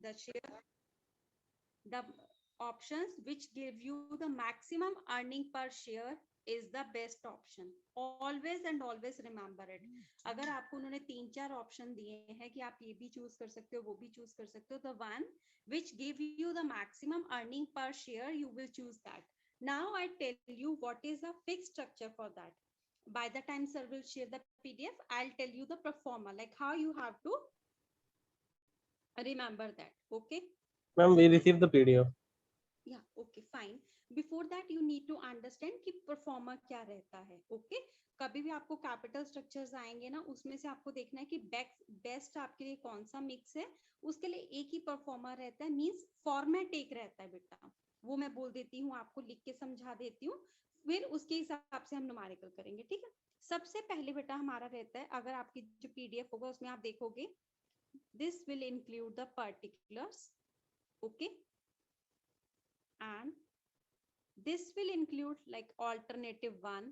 the share, the options which give you the maximum earning per share is the best option. Always and always remember it. अगर आपको उन्होंने 3-4 option दिए हैं कि आप ये भी चूज कर सकते हो, वो भी चूज कर सकते हो, the one which give you the maximum earning per share, you will choose that. Now I tell you what is the fixed structure for that. By the time sir will share the PDF, I'll tell you the performer, like how you have to remember that. Okay. Ma'am, we received the PDF. Yeah, okay, fine. Before that you need to understand कि performer क्या रहता है. Okay, कभी भी आपको capital structures आएंगे ना, उसमें से आपको देखना है कि बेस्ट आपके लिए कौन सा मिक्स है. उसके लिए एक ही परफॉर्मर रहता है, मींस फॉर्मेट एक रहता है बेटा. वो मैं बोल देती हूँ, आपको लिख के समझा देती हूँ, फिर उसके हिसाब से हम न्यूमेरिकल करेंगे. ठीक है. सबसे पहले बेटा हमारा रहता है, अगर आपकी जो पीडीएफ होगा उसमें आप देखोगे, this will include the particulars. Okay, and this will include like alternative 1,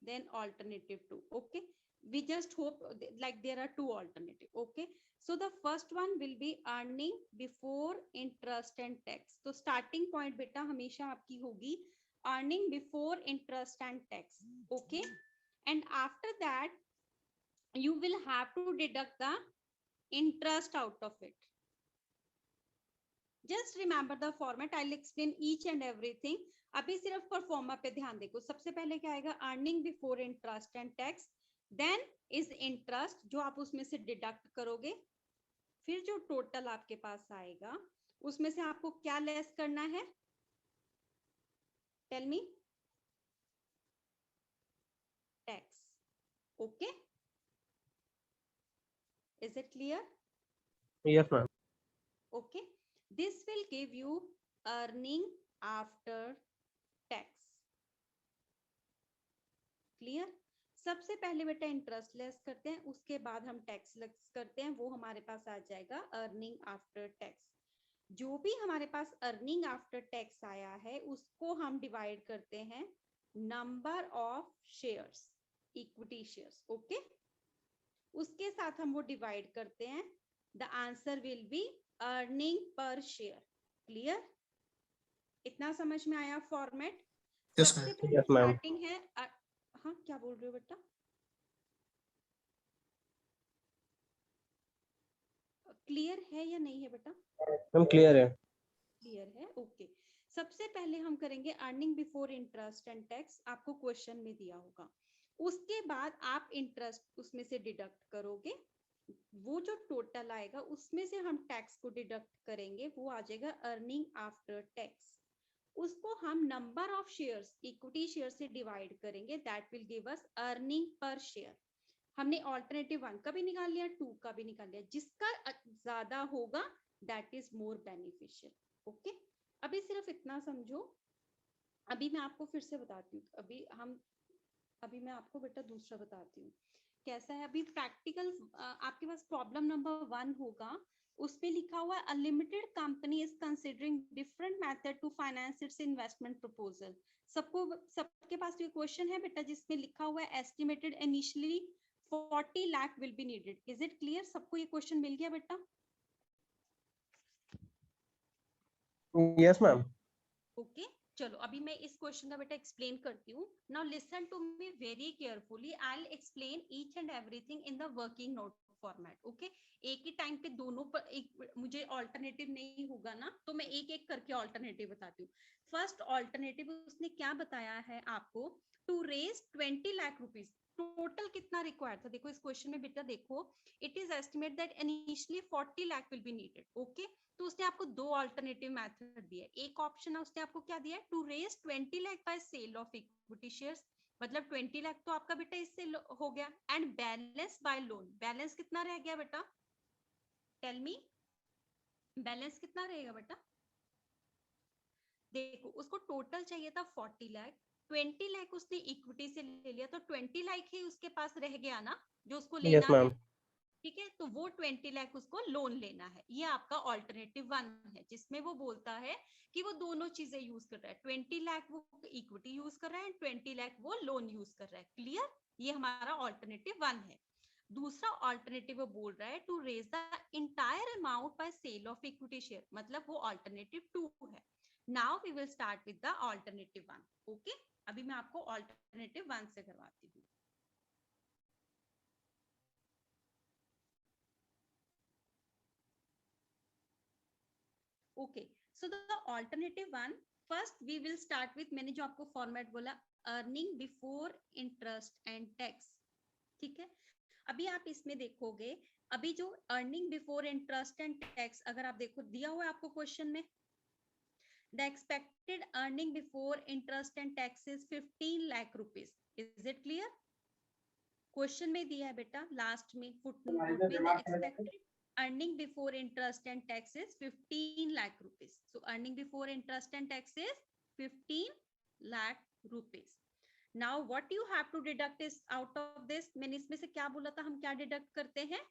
then alternative 2. Okay, we just hope like there are 2 alternative. Okay, so the first one will be earning before interest and tax. तो starting point बेटा हमेशा आपकी होगी earning before interest and tax. Okay, and after that you will have to deduct the interest out of it. Just remember the format. I'll explain each and everything. अभी सिर्फ pro forma पे ध्यान देखो. सबसे पहले क्या आएगा, earning before interest and tax, then is interest जो आप उसमें से डिडक्ट करोगे, फिर जो टोटल आपके पास आएगा उसमें से आपको क्या लेस करना है, tell me. Tax. Okay, is it clear? Yes, ma'am. Okay, this will give you earning after tax. Clear? सबसे पहले बेटा इंटरेस्ट लेस करते हैं, उसके बाद हम टैक्स लेस करते हैं, वो हमारे पास आ जाएगा अर्निंग आफ्टर टैक्स. जो भी हमारे पास अर्निंग आफ्टर टैक्स आया है उसको हम डिवाइड करते हैं number of shares, equity shares. Okay, उसके साथ हम वो डिवाइड करते हैं. The answer will be earning पर शेयर. क्लियर? इतना समझ में आया फॉर्मेट? Yes, सबसे ma'am. पहले Yes, ma'am. स्टार्टिंग है. हाँ, क्या बोल रहे हो बेटा? क्लियर है या नहीं है बेटा? Ma'am, clear है. क्लियर है. ओके, सबसे पहले हम करेंगे earning before interest and tax. आपको क्वेश्चन में दिया होगा. उसके बाद आप इंटरेस्ट उसमें से डिडक्ट करोगे, वो जो टोटल आएगा उसमें से हम टैक्स को डिडक्ट करेंगे, वो आ जाएगा अर्निंग आफ्टर टैक्स. उसको हम number of shares, equity share से डिवाइड करेंगे, that will give us earning पर शेयर. हमने ऑल्टरनेटिव 1 का भी निकाल लिया, 2 का भी निकाल लिया. जिसका ज्यादा होगा that is more beneficial. Okay, अभी सिर्फ इतना समझो. अभी मैं आपको फिर से बताती हूँ. अभी मैं आपको बेटा दूसरा बताती हूँ कैसा है. अभी प्रैक्टिकल आपके पास प्रॉब्लम नंबर 1 होगा, उस पे लिखा हुआ है a limited company is considering different method to finance its investment proposal. सबके पास ये क्वेश्चन है बेटा जिसमें लिखा हुआ है estimated initially 40 lakh will be needed. Is it clear? सबको ये क्वेश्चन मिल गया बेटा? Yes, ma'am. ओके, चलो अभी मैं इस क्वेश्चन का बेटा एक्सप्लेन करती हूँ. Now listen to me very carefully. I will explain each and everything in the working note format. Okay, एक ही टाइम पे दोनों पर एक मुझे ऑल्टरनेटिव नहीं होगा ना, तो मैं एक एक करके ऑल्टरनेटिव बताती हूँ. फर्स्ट ऑल्टरनेटिव उसने क्या बताया है आपको, to raise 20 lakh rupees. Total कितना रिक्वायर्ड था? देखो इस क्वेश्चन में बेटा देखो, it is estimate that initially 40 lakh will be needed. Okay, तो उसने आपको 2 अल्टरनेटिव मेथड दिए. एक ऑप्शन है उसने आपको क्या दिया है, to raise 20 lakh by sale of equity shares. मतलब 20 लाख तो आपका बेटा इससे हो गया. And balance by loan. Balance कितना रह गया बेटा? टेल मी, बैलेंस कितना रहेगा बेटा? देखो उसको टोटल चाहिए था 40 लाख, 20 लाख उसने इक्विटी से ले लिया, तो 20 लाख ही उसके पास रह गया ना जो उसको लेना Yes, ma'am. है. ठीक है, तो वो 20 लाख उसको लोन लेना है. ये आपका ऑल्टरनेटिव 1 है जिसमें वो बोलता है कि वो दोनों चीजें यूज कर रहा है. 20 लाख वो इक्विटी यूज कर रहा है, 20 लाख वो लोन यूज कर रहा है. क्लियर? ये हमारा ऑल्टरनेटिव 1 है. दूसरा ऑल्टरनेटिव वो बोल रहा है to raise the entire amount by sale of equity share, मतलब वो ऑल्टरनेटिव 2 है। Now we will start with the alternative 1। Okay, अभी मैं आपको ऑल्टरनेटिव 1 से करवाती हूँ। Okay, so the alternative 1, first we will start with, मैंने जो आपको फॉर्मेट बोला, earning before interest and tax. ठीक है, अभी आप इसमें देखोगे, अभी जो earning before interest and tax, अगर आप देखो दिया हुआ है आपको क्वेश्चन में, the expected earning before interest and tax is 15 lakh rupees. Is it clear? Question में दिया है बेटा, लास्ट में फुटनोट में, the expected earning before interest and tax is 15 lakh rupees. So earning before interest and tax is 15 lakh rupees. Now what you have to deduct is out of this, मैंने इसमें से क्या बोला था, हम क्या डिडक्ट करते हैं?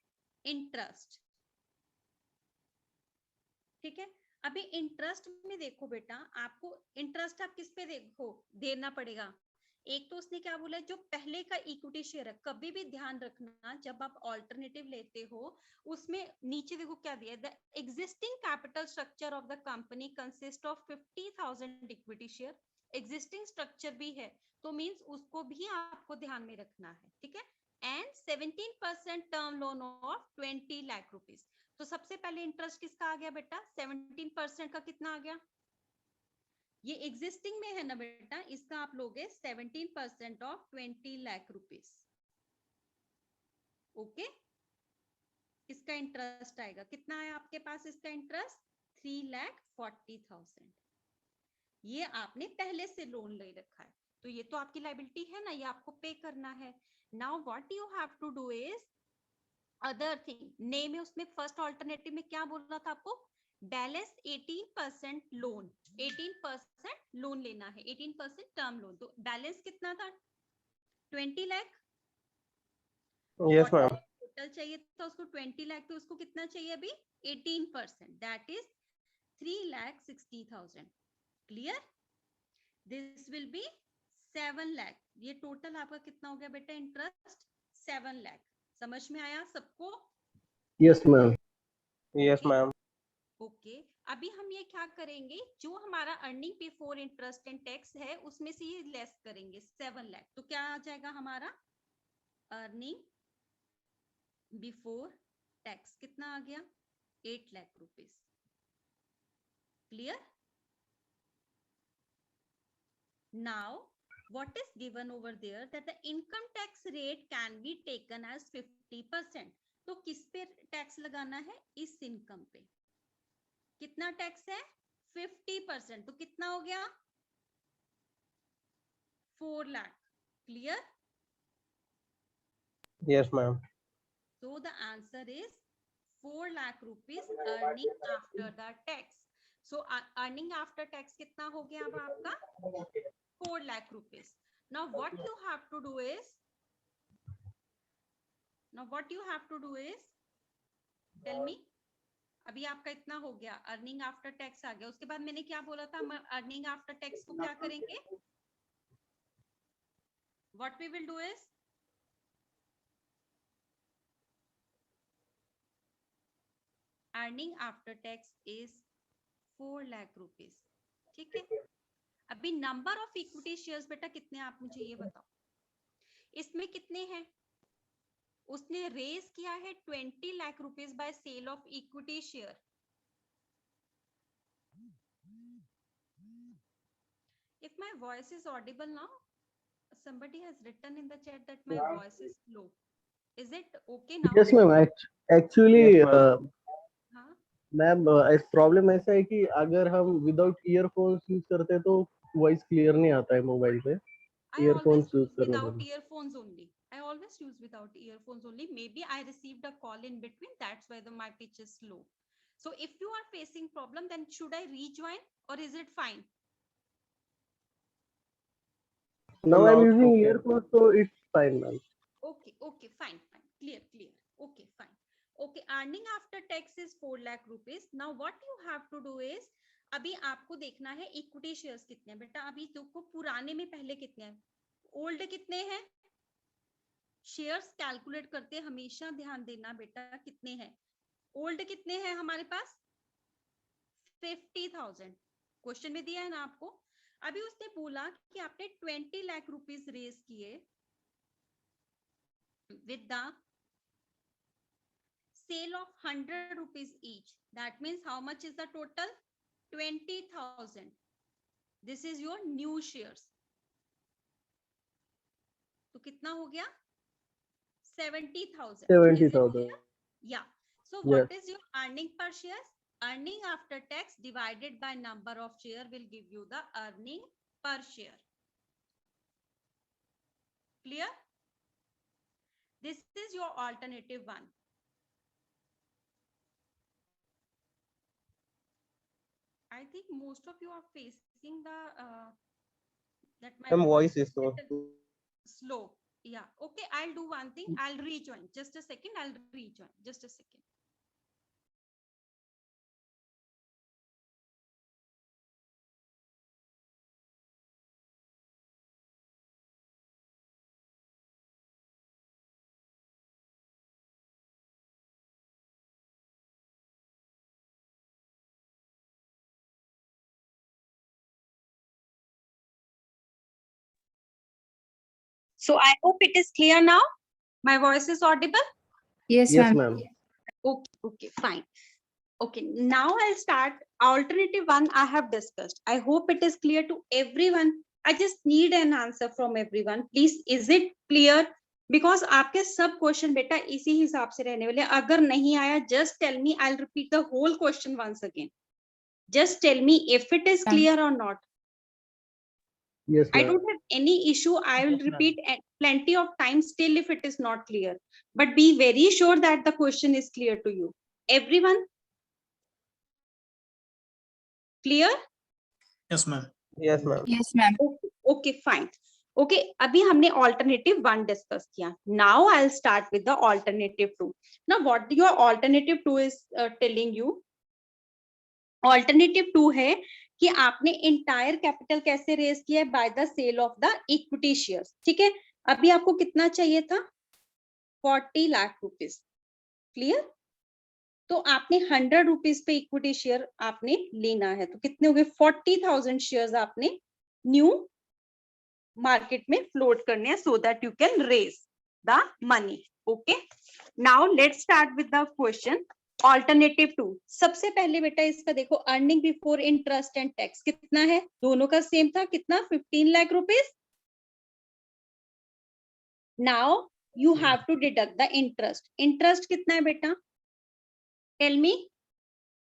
इंटरेस्ट। ठीक है, अभी इंटरेस्ट में देखो बेटा, आपको इंटरेस्ट आप किस पे देखो देना पड़ेगा। एक तो उसने क्या बोला है, जो पहले का इक्विटी शेयर है, कभी भी ध्यान रखना जब आप ऑल्टरनेटिव लेते हो, उसमें नीचे देखो क्या दिया है, the existing capital structure of the company consist of 50,000 equity share. Existing structure भी है तो मींस उसको भी आपको ध्यान में रखना है। ठीक है, and 17% term loan of 20 lakh rupees. तो सबसे पहले इंटरेस्ट किसका आ गया बेटा? 17% का कितना आ गया? ये एग्जिस्टिंग में है ना बेटा, इसका आप लोगे 17% ऑफ 20 लाख रुपीज। ओके, इसका इंटरेस्ट आएगा, कितना है आपके पास इसका इंटरेस्ट? 3,40,000। ये आपने पहले से लोन ले रखा है, तो ये तो आपकी लायबिलिटी है ना, ये आपको पे करना है। Now what you have to do is other thing, ने में उसमें फर्स्ट ऑल्टरनेटिव में क्या बोल रहा था आपको? बैलेंस 18% लोन, 18% लोन लेना है, 18% टर्म लोन। तो बैलेंस कितना था? 20 लाख। Yes, ma'am. टोटल चाहिए था उसको 20 लाख, तो उसको कितना चाहिए अभी? 18%, that is 3,60,000। Clear? This will be 7 lakh. ये टोटल आपका कितना हो गया बेटा इंटरेस्ट? 7 लाख। समझ में आया सबको? Yes, ma'am. Yes, ma'am. Okay, अभी हम ये क्या करेंगे, जो हमारा earning before interest and tax है उसमें से ये लेस करेंगे 7 लाख। तो क्या आ जाएगा हमारा अर्निंग बिफोर टैक्स? कितना आ गया? 8 lakh rupees. Clear? Now what is given over there that the income tax rate can be taken as 50%। तो किस पे टैक्स लगाना है? इस इनकम पे। कितना टैक्स है? 50%। तो कितना हो गया? 4 lakh. Clear? Yes, ma'am. So the answer is 4 lakh rupees earning after the tax. So earning after tax कितना हो गया अब आपका? 4 lakh rupees. Now what you have to do is, tell me, अभी आपका इतना हो गया, अर्निंग आफ्टर टैक्स आ गया। उसके बाद मैंने क्या बोला था, हम अर्निंग आफ्टर टैक्स को क्या करेंगे? What we will do is, earning after tax is 4 lakh rupees. ठीक है, अभी नंबर ऑफ इक्विटी शेयर्स बेटा कितने, आप मुझे ये बताओ, इसमें कितने हैं? उसने रेज किया है 20 lakh rupees by sale of equity share. If my voice is audible now, somebody has written in the chat that my voice is low. Is it okay now? Yes, ma'am. Actually, Yes, हाँ, ma'am problem ऐसा है कि अगर हम without earphones use करते हैं तो voice clear नहीं आता है मोबाइल पे। I always earphones use use करना without पड़ता earphones only. I always use without earphones only. Maybe I received a call in between. That's why my pitch is low. So if you are facing problem, then should I rejoin or is it fine? है। Now I am using earphones so it's fine, ma'am. Okay, fine. Clear. Okay, fine. Okay, earning after tax is 4 lakh rupees. Now what you have to do is, अभी आपको देखना है equity shares कितने हैं बेटा। अभी देखो पुराने में पहले कितने हैं, ओल्ड कितने हैं? शेयर्स कैलकुलेट करते हमेशा ध्यान देना बेटा कितने हैं, ओल्ड कितने हैं हमारे पास 50,000, क्वेश्चन में दिया है ना आपको। अभी उसने बोला कि आपने 20 लाख रुपीस रेज किए with the sale of 100 rupees each. That means how much is the total? 20,000. This is your new shares. तो कितना हो गया 70,000. 70,000. Yeah. So Yes. what is your earning per share? Earning after tax divided by number of share will give you the earning per share. Clear? This is your alternative one. I think most of you are facing the that my voice is so slow. Yeah. Okay. I'll do one thing. I'll rejoin. Just a second. I'll rejoin. Just a second. So I hope it is clear now. My voice is audible. Yes, yes ma'am. ma'am. Okay, fine. Okay, now I'll start. Alternative one I have discussed. I hope it is clear to everyone. I just need an answer from everyone. Please, is it clear? Because आपके सब question बेटा इसी हिसाब से रहने वाले। अगर नहीं आया, just tell me. I'll repeat the whole question once again. Just tell me if it is clear or not. Yes I ma'am. don't have any issue. I will Yes, ma'am. repeat at plenty of times still if it is not clear. But be very sure that the question is clear to you. Everyone? Clear? Yes, ma'am. Yes ma'am. Yes, ma'am. Okay, fine. Okay, अभी हमने alternative one discuss किया. Now I'll start with the alternative two. Now what your alternative two is telling you? Alternative two है कि आपने entire capital कैसे raise किया है by the sale of the equity shares. ठीक है? अभी आपको कितना चाहिए था? 40 लाख रुपीस. क्लियर? तो आपने 100 रुपीस पे इक्विटी शेयर आपने लेना है, तो कितने हो गए 40,000 शेयर्स आपने न्यू मार्केट में फ्लोट करने हैं so that you can raise the money. Okay, now let's start with the question. Alternative two, सबसे पहले बेटा इसका देखो earning before interest and tax कितना है, दोनों का सेम था, कितना 15 lakh rupees. Now you have to deduct the interest. Interest कितना है बेटा, टेल मी.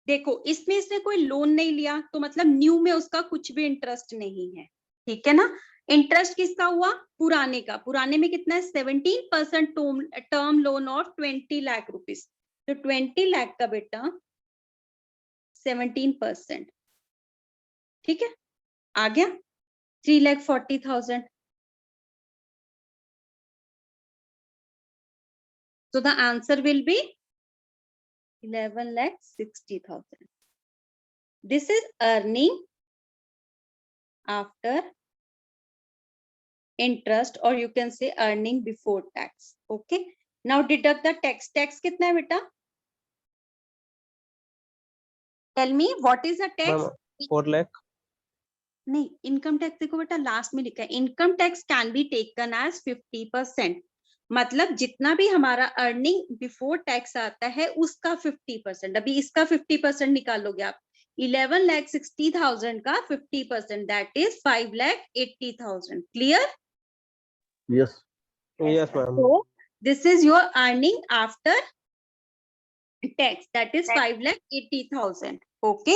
देखो इसमें इसने कोई लोन नहीं लिया तो मतलब न्यू में उसका कुछ भी इंटरेस्ट नहीं है, ठीक है ना. इंटरेस्ट किसका हुआ, पुराने का. पुराने में कितना है 17% टर्म लोन और 20 लाख रुपीस. तो 20 लाख का बेटा 17%, ठीक है, आ गया 3,40,000. So the answer will be 11,60,000. This is earning after interest or you can say earning before tax. Okay. Now deduct the tax. Tax कितना है बेटा? Tell me what is the tax? 4 lakh. नहीं, इनकम टैक्स देखो बेटा last में लिखा है income tax can be taken as 50%. मतलब जितना भी हमारा अर्निंग बिफोर टैक्स आता है उसका 50%. अभी इसका 50% निकालोगे आप. 11,60,000 का 50% that is 5,80,000. Clear? Yes. Yes ma'am. So this is your earning after tax, that is 5,80,000. Okay.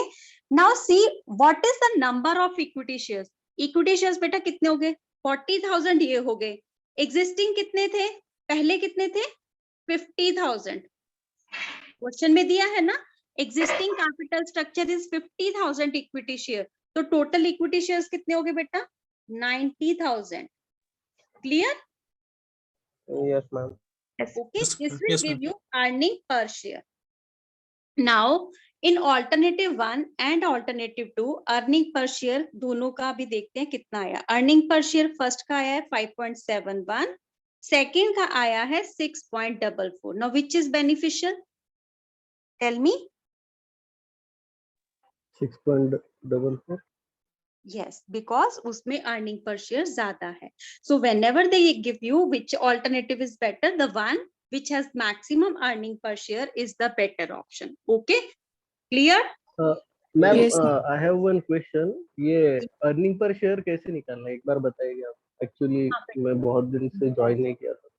Now see what is the number of equity shares. Equity shares बेटा कितने हो गए 40,000 ये हो गए. Existing कितने थे, पहले कितने थे 50,000. क्वेश्चन में दिया है ना existing capital structure is 50,000 equity share. तो total equity shares कितने हो गए बेटा 90,000. Clear? Yes ma'am. Okay, Yes, this will yes, give ma'am. you earning per share. Now in alternative one and alternative two earning per share दोनों का भी देखते हैं कितना आया. earning per share फर्स्ट का आया है 5.71 सेकंड का आया है 6.44. Now which is beneficial? Tell me. 6.44. Yes, because उसमें earning per share ज्यादा है. So whenever they give you which alternative is better, the one which has maximum earning per share is the better option. Okay, clear? Ma'am Yes. I have one question. ये earning पर share कैसे निकालना है, एक बार बताइए आप. Actually हाँ, मैं बहुत दिन से ज्वाइन नहीं किया था.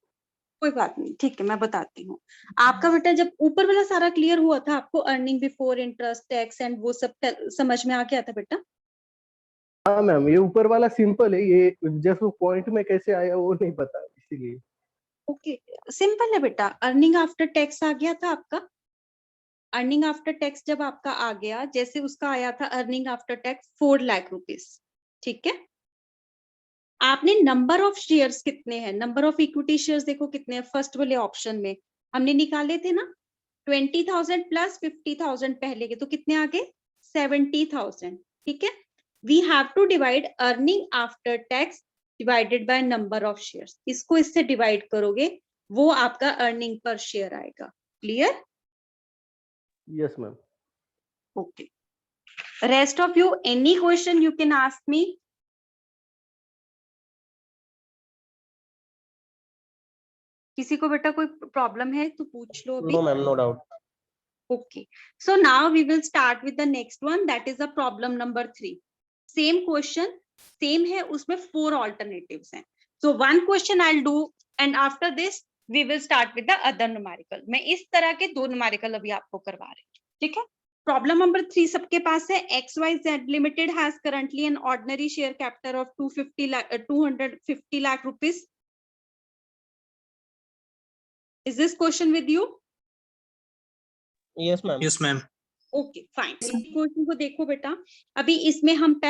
कोई बात नहीं, ठीक है, मैं बताती हूँ. आपका बेटा जब ऊपर वाला सारा क्लियर हुआ था, आपको earning before interest tax and वो सब समझ में आ गया था बेटा? हाँ मैम, ये ऊपर वाला सिंपल है, ये जैसे पॉइंट में कैसे आया वो नहीं पता, इसीलिए. ओके, सिंपल है बेटा. अर्निंग आफ्टर टैक्स आ गया था आपका. अर्निंग आफ्टर टैक्स जब आपका आ गया, जैसे उसका आया था earning after tax 4 lakh rupees. ठीक है. आपने नंबर ऑफ शेयर्स कितने हैं, नंबर ऑफ इक्विटी शेयर्स देखो कितने हैं. फर्स्ट वाले ऑप्शन में हमने निकाले थे ना, 20,000 प्लस 50,000 पहले के, तो कितने आ गए? 70,000. ठीक है. We have to divide earning after tax divided by number of shares. इसको इससे डिवाइड करोगे, वो आपका अर्निंग पर शेयर आएगा. Clear? Yes ma'am. Okay. Rest of you, any question you can ask me. किसी को बेटा कोई प्रॉब्लम है तो पूछ लो अभी. No ma'am, no doubt. Okay. So now we will start with the next one. That is the problem number 3. Same question, same है, उसमें 4 alternatives हैं. So one question I'll do and after this we will start with the other numerical. मैं इस तरह के 2 numerical अभी आपको करवा रही हूँ. ठीक है. Problem number 3 सबके पास है. XYZ Limited has currently an ordinary share capital of 250 lakh rupees. Is this question with you? Yes ma'am. Yes, ma'am. Okay fine. Question को देखो बेटा. अभी इसमें हम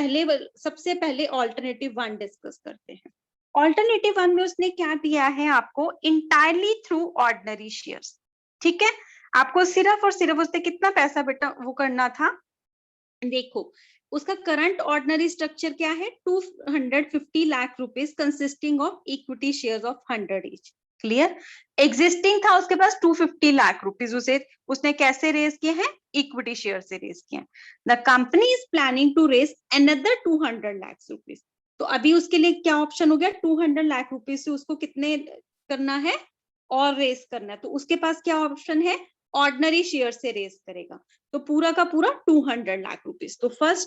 सबसे पहले ऑल्टरनेटिव 1 डिस्कस करते हैं. ऑल्टरनेटिव 1 में उसने क्या दिया है आपको? Entirely through ordinary shares. ठीक है. आपको सिर्फ और सिर्फ उससे कितना पैसा बेटा वो करना था? देखो उसका करंट ऑर्डिनरी स्ट्रक्चर क्या है? 250 lakh rupees consisting of equity shares of 100 each. Clear? Existing था उसके पास 250 लाख रुपीस. उसने कैसे रेज किए हैं? इक्विटी शेयर से रेज किए हैं. The company is planning to raise another 200 lakh rupees. तो अभी उसके लिए क्या ऑप्शन हो गया? 200 लाख रुपीस से उसको कितने करना है और रेज करना है. तो उसके पास क्या ऑप्शन है? ऑर्डिनरी शेयर से रेज करेगा. तो पूरा का पूरा 200 लाख रुपीस. तो फर्स्ट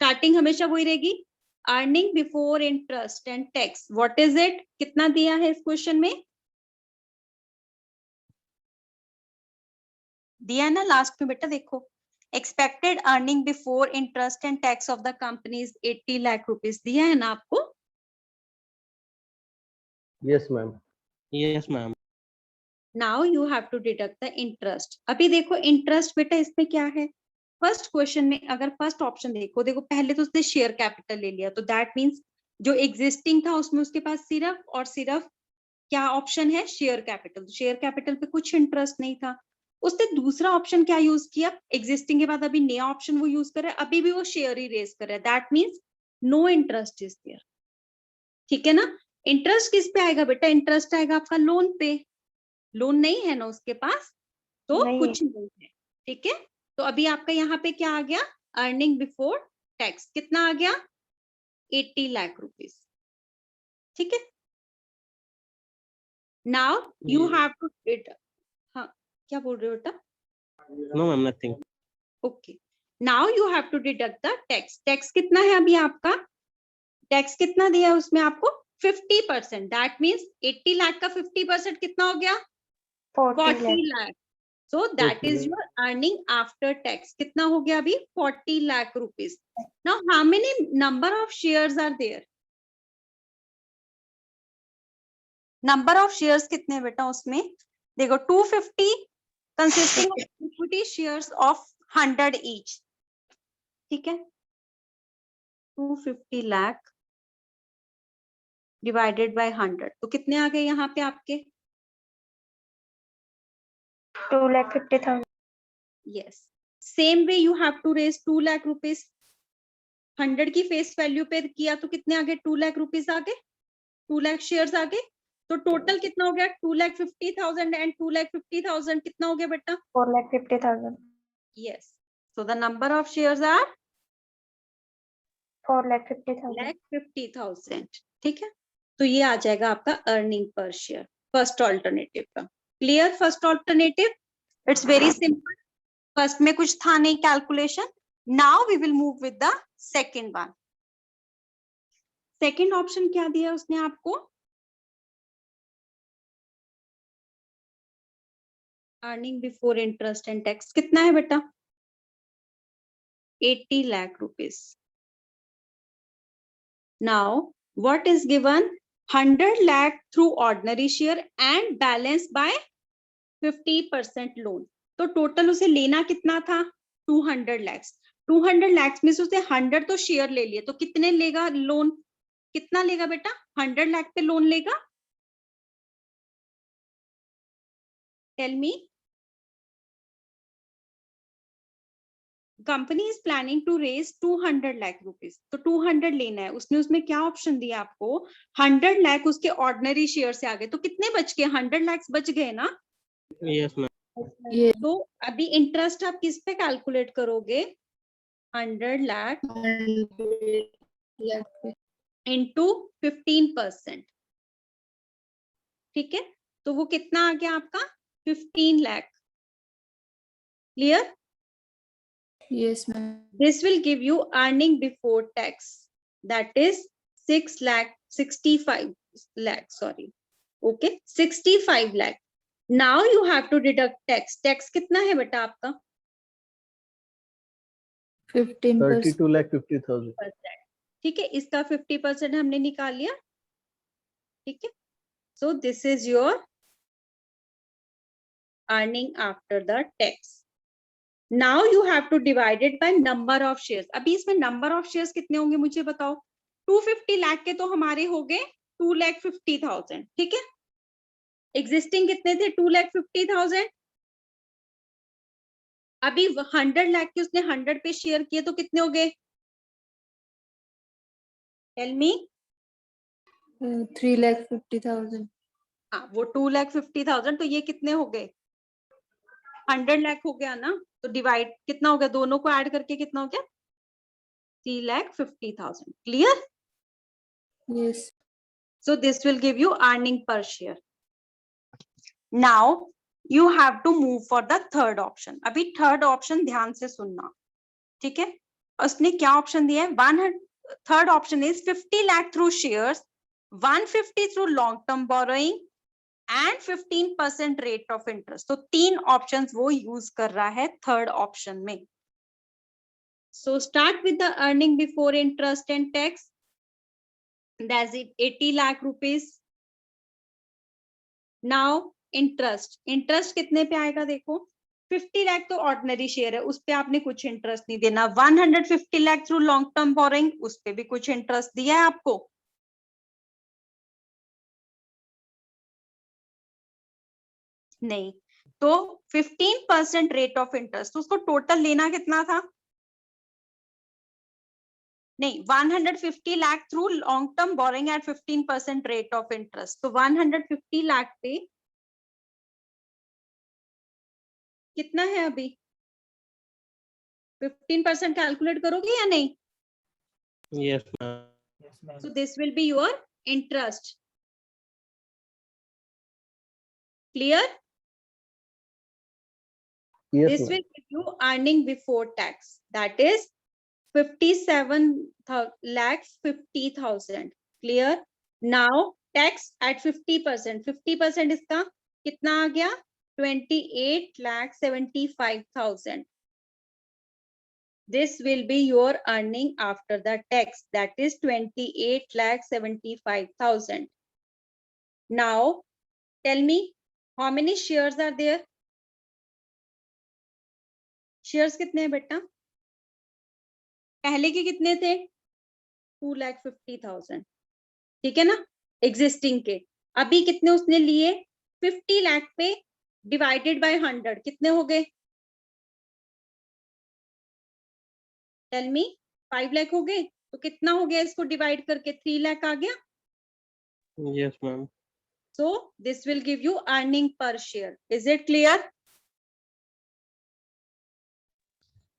स्टार्टिंग हमेशा वही रहेगी, earning before interest and tax. What is it? कितना दिया है इस क्वेश्चन में? दिया ना लास्ट में बेटा. देखो expected earning before interest and tax of the company is 80 lakh rupees. दिया है ना आपको? Yes ma'am. Yes ma'am. Now you have to deduct the interest. अभी देखो इंटरेस्ट बेटा इसमें क्या है? फर्स्ट क्वेश्चन में अगर फर्स्ट ऑप्शन देखो पहले तो उसने शेयर कैपिटल ले लिया, तो दैट मींस जो एग्जिस्टिंग था उसमें उसके पास सिर्फ और सिर्फ क्या ऑप्शन है? Share capital. शेयर कैपिटल पे कुछ इंटरेस्ट नहीं था. उसने दूसरा ऑप्शन क्या यूज किया? एग्जिस्टिंग के बाद अभी नया ऑप्शन वो यूज कर रहा है. अभी भी वो शेयर ही रेज कर रहा है. That means no interest is there. ठीक है ना. इंटरेस्ट किस पे आएगा बेटा? इंटरेस्ट आएगा आपका लोन पे. लोन नहीं है ना उसके पास, तो नहीं कुछ नहीं है. ठीक है. तो अभी आपका यहाँ पे क्या आ गया? अर्निंग बिफोर टैक्स कितना आ गया? 80 लाख रुपीस. ठीक है. नाउ यू हैव टू हाँ क्या बोल रहे हो बेटा? No ma'am, nothing. Okay. Now you have to deduct the tax. Tax कितना है अभी आपका? टैक्स कितना दिया है उसमें आपको? 50%. दैट मींस 80 लाख का 50% कितना हो गया? 40 lakh. So that is your earning after tax. कितना हो गया अभी? 40 lakh rupees. Now how many number of shares are there? Number of shares कितने बेटा उसमें? देखो 250 consisting of equity shares of 100 each. ठीक है. 250 lakh divided by 100. तो कितने आ गए यहाँ पे आपके? 2,50,000. Yes. Same way you have to raise 2 lakh rupees. 100 की फेस वैल्यू पे किया तो कितने आ गए? 2 लाख रुपीस आ गए. 2 लाख शेयर्स आ गए, तो टोटल कितना हो गया? 2,50,000 एंड 2,50,000 कितना हो गया बेटा? 4,50,000. Yes, so the number of shares are 4,50,000. 1,50,000. ठीक है, तो ये आ जाएगा आपका अर्निंग पर शेयर फर्स्ट ऑल्टरनेटिव का। Clear? First alternative it's very simple, first में कुछ था नहीं calculation. Now we will move with the second one. Second option क्या दिया उसने आपको? Earning before interest and tax कितना है बेटा? 80 lakh rupees. Now what is given? 100 lakh through ordinary share and balance by 50% loan. तो टोटल उसे लेना कितना था? 200 lakhs। 200 lakhs में से उसे 100 तो शेयर ले लिए, तो कितने लेगा लोन? कितना लेगा बेटा? 100 लाख पे लोन लेगा? Tell me. Company is planning to raise 200 lakh rupees, तो 200 लेना है उसने। उसमें क्या ऑप्शन दिया आपको? 100 लाख उसके ऑर्डिनरी शेयर से आ गए, तो कितने बच गए? 100 लाख बच गए ना? Yes ma'am. तो अभी इंटरेस्ट आप किस पे कैलकुलेट करोगे? 100 लाख इंटू 15%। ठीक है, तो वो कितना आ गया आपका? 15 lakh. Clear? Yes, ma'am. This will give you earning before tax, that is 6,65 lakh, sorry, okay, 65 lakh. Now you have to deduct tax. Tax कितना है बेटा आपका? 15%. 32,50,000. ठीक है, इसका 50% हमने निकाल लिया। ठीक है, so this is your earning after the tax. Now you have to divide it by number of shares. अभी इसमें number of shares कितने होंगे मुझे बताओ? 250 लाख के तो हमारे हो गए 2,50,000। ठीक है, एग्जिस्टिंग कितने थे? 2,50,000। अभी 100 लाख के उसने 100 पे शेयर किए, तो कितने हो गए? Tell me. 3,50,000. हाँ, वो 2,50,000, तो ये कितने हो गए? 100 लाख हो गया ना? तो डिवाइड कितना हो गया? दोनों को ऐड करके कितना हो गया? 3,50,000। Clear? Yes. So this will give you earning per share. Now you have to move for the third option. अभी थर्ड ऑप्शन ध्यान से सुनना। ठीक है, उसने क्या ऑप्शन दिया है? Third option is 50 lakh through shares, 150 through long term borrowing and 15% rate of interest. तो 3 ऑप्शंस वो यूज कर रहा है थर्ड ऑप्शन में। So start with the earning before interest and tax, that's it 80 lakh rupees. Now interest कितने पे आएगा? देखो 50 लाख तो ऑर्डिनरी शेयर है, उस पे आपने कुछ इंटरेस्ट नहीं देना। 150 lakh through long term borrowing, उस पे भी कुछ इंटरेस्ट दिया है आपको? नहीं। तो 15% रेट ऑफ इंटरेस्ट, उसको टोटल लेना कितना था? नहीं, 150 lakh through long term borrowing at 15% rate of interest. तो 150 लाख पे कितना है अभी? 15% कैलकुलेट करोगे या नहीं? Yes ma'am. So this will be your interest. Clear? Yes, This ma'am. will give you earning before tax, that is 57 lakh 50,000. Clear? Now tax at 50%. 50% इसका कितना आ गया? 28 lakh 75,000. This will be your earning after the tax, that is 28 lakh 75,000. Now tell me how many shares are there? Shares कितने हैं बेटा? पहले के कितने थे? 2,50,000। ठीक है ना, एग्जिस्टिंग के। अभी कितने उसने लिए? 50 लाख पे डिवाइडेड बाय 100 कितने हो गए? टेल मी। 5 लाख हो गए, तो कितना हो गया इसको डिवाइड करके? 3 लाख आ गया। Yes, ma'am. So this will give you earning per share. Is it clear?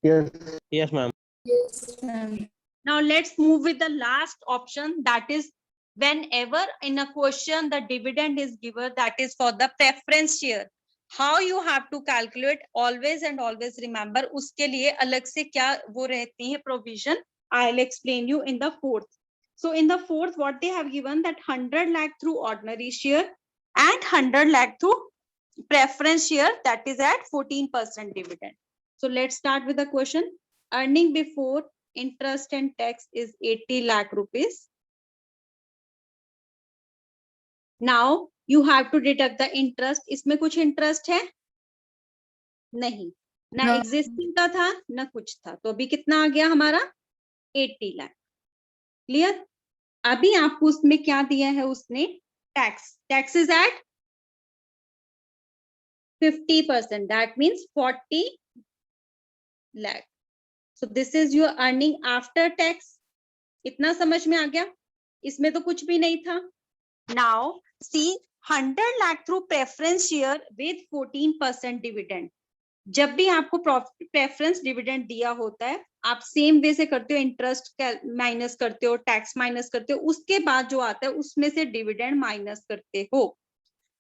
Yes. Yes, ma'am. Yes, ma'am. Now let's move with the last option, that is whenever in a question the dividend is given, that is for the preference share. How you have to calculate, always and always remember, उसके लिए अलग से क्या वो रहती है provision, I'll explain you in the fourth. So in the fourth, what they have given, that 100 lakh through ordinary share and 100 lakh through preference share, that is at 14% dividend. So let's start with the question. Earning before interest and tax is 80 lakh rupees. Now you have to deduct the interest. इसमें कुछ interest है? नहीं, ना No. existing का था ना कुछ था, तो अभी कितना आ गया हमारा 80 लाख. क्लियर? अभी आपको उसमें क्या दिया है उसने? Tax. Tax is at 50%, that means 40 lakh. So this is your earning after tax. इतना समझ में आ गया? इसमें तो कुछ भी नहीं था. Now see 100 lakh through preference share with 14% dividend. जब भी आपको प्रेफरेंस डिविडेंड दिया होता है, आप सेम वे से करते हो, इंटरेस्ट माइनस करते हो, टैक्स माइनस करते हो, उसके बाद जो आता है उसमें से डिविडेंड माइनस करते हो.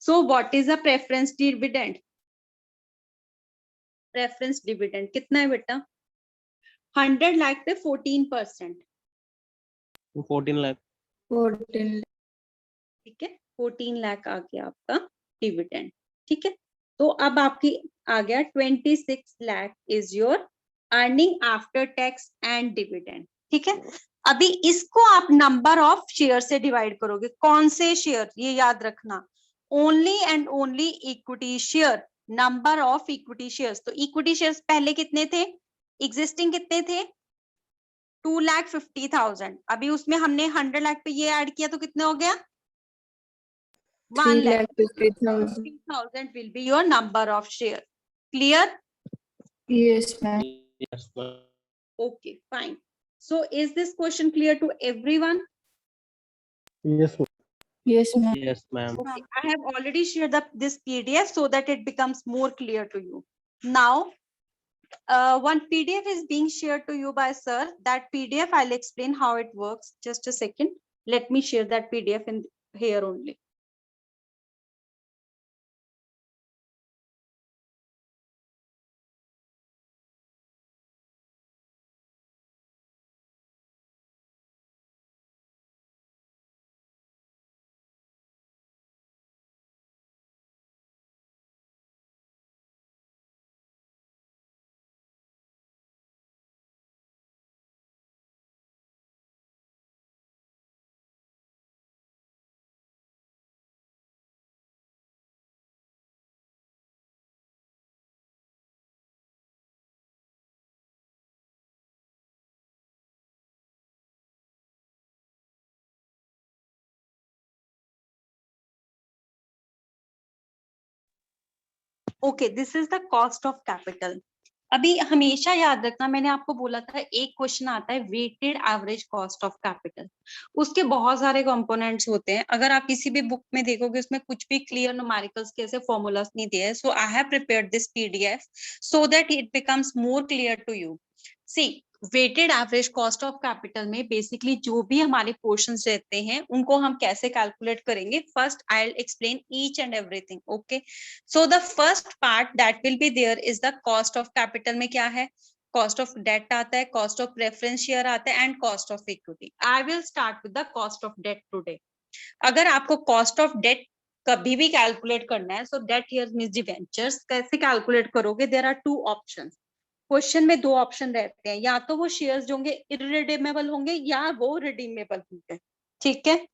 सो what is a preference dividend? Preference dividend कितना है बेटा? 100 लाख पे 14%. 14 lakh. 14. ठीक है, 14 लाख आ गया आपका डिविडेंड. ठीक है, तो अब आपकी आ गया 26 lakh is your earning after tax and dividend. ठीक है, अभी इसको आप नंबर ऑफ शेयर से डिवाइड करोगे. कौन से शेयर? ये याद रखना, only and only equity share. Number of equity shares. तो इक्विटी शेयर्स पहले कितने थे? एग्जिस्टिंग कितने थे? 2,50,000. अभी उसमें हमने 100 लाख पे ये ऐड किया तो कितने हो गया? 3,50,000. 1,50,000 will be your number of share. Clear? Yes, ma'am. Yes, ma'am. Okay, fine. So is this question clear to everyone? Yes, ma'am. Yes, ma'am. Yes, ma'am. Okay, I have already shared this PDF so that it becomes more clear to you. Now, one PDF is being shared to you by sir. That PDF, I'll explain how it works. Just a second. Let me share that PDF in here only. Okay, this is the cost of capital. अभी हमेशा याद रखना, मैंने आपको बोला था एक question आता है weighted average cost of capital. उसके बहुत सारे कंपोनेंट्स होते हैं. अगर आप किसी भी बुक में देखोगे उसमें कुछ भी क्लियर न्यूमेरिकल्स के ऐसे फॉर्मूलास नहीं दिए हैं. So I have prepared this PDF so that it becomes more clear to you. See, weighted average cost of capital में बेसिकली जो भी हमारे पोर्शंस रहते हैं उनको हम कैसे कैलकुलेट करेंगे. First I will explain each and everything. Okay, so the first part that will be there is the cost of capital. में क्या है? कॉस्ट ऑफ डेट आता है, कॉस्ट ऑफ प्रेफरेंस शेयर आता है and cost of equity. I will start with the cost of debt today. अगर आपको cost of date कभी भी कैलकुलेट करना है, so debt here means debentures. कैसे कैलकुलेट करोगे? There are two options. Question में दो ऑप्शन रहते हैं, या तो वो शेयर्स होंगे इररिडीमेबल होंगे या वो रिडीमेबल होंगे. ठीक है,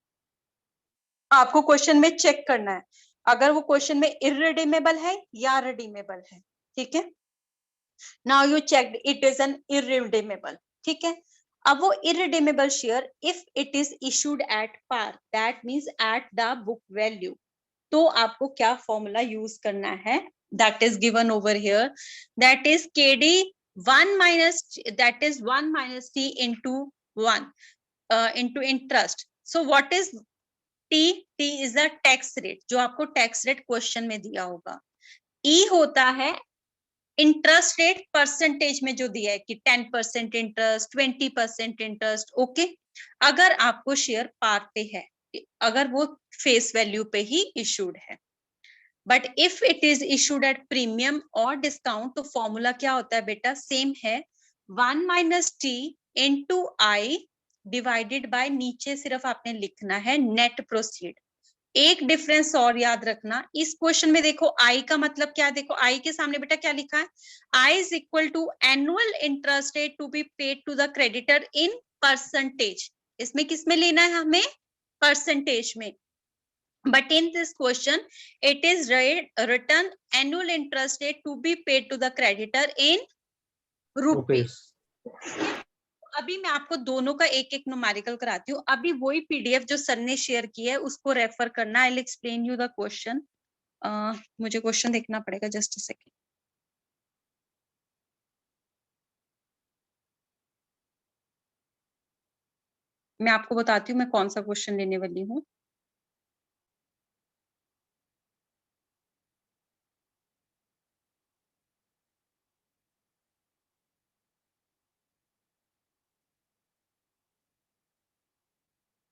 आपको क्वेश्चन में चेक करना है अगर वो क्वेश्चन में इररिडीमेबल है या रिडीमेबल है. ठीक है, now you checked it is an irredeemable. ठीक है, अब वो irredeemable share if it is issued at par, that means at the book value, तो आपको क्या फॉर्मूला यूज करना है? That is given over here. That is KD 1 minus, that is 1 minus T into 1 into interest. So what is T is the tax rate, जो आपको tax rate question में दिया होगा। ई होता है इंटरेस्ट रेट परसेंटेज में जो दिया है कि 10% इंटरेस्ट, 20% इंटरेस्ट। ओके, अगर आपको शेयर पार पे है, अगर वो फेस वैल्यू पे ही इशूड है। But if it is issued at premium और डिस्काउंट, तो फॉर्मूला क्या होता है बेटा, सेम है, 1 minus T into I divided by, नीचे सिर्फ आपने लिखना है नेट प्रोसीड। एक डिफरेंस और याद रखना, इस क्वेश्चन में देखो आई का मतलब क्या है, देखो आई के सामने बेटा क्या लिखा है, I is equal to annual interest rate to be paid to the creditor in percentage. इसमें किस में लेना है हमें, परसेंटेज में। But in this question, it is written annual interest rate to be paid to the creditor in rupees. अभी मैं आपको दोनों का एक एक न्यूमेरिकल कराती हूँ। अभी वही पीडीएफ जो सर ने शेयर किया है उसको रेफर करना। आई will explain you the question. मुझे क्वेश्चन देखना पड़ेगा, जस्ट अ सेकेंड। मैं आपको बताती हूँ मैं कौन सा क्वेश्चन लेने वाली हूँ।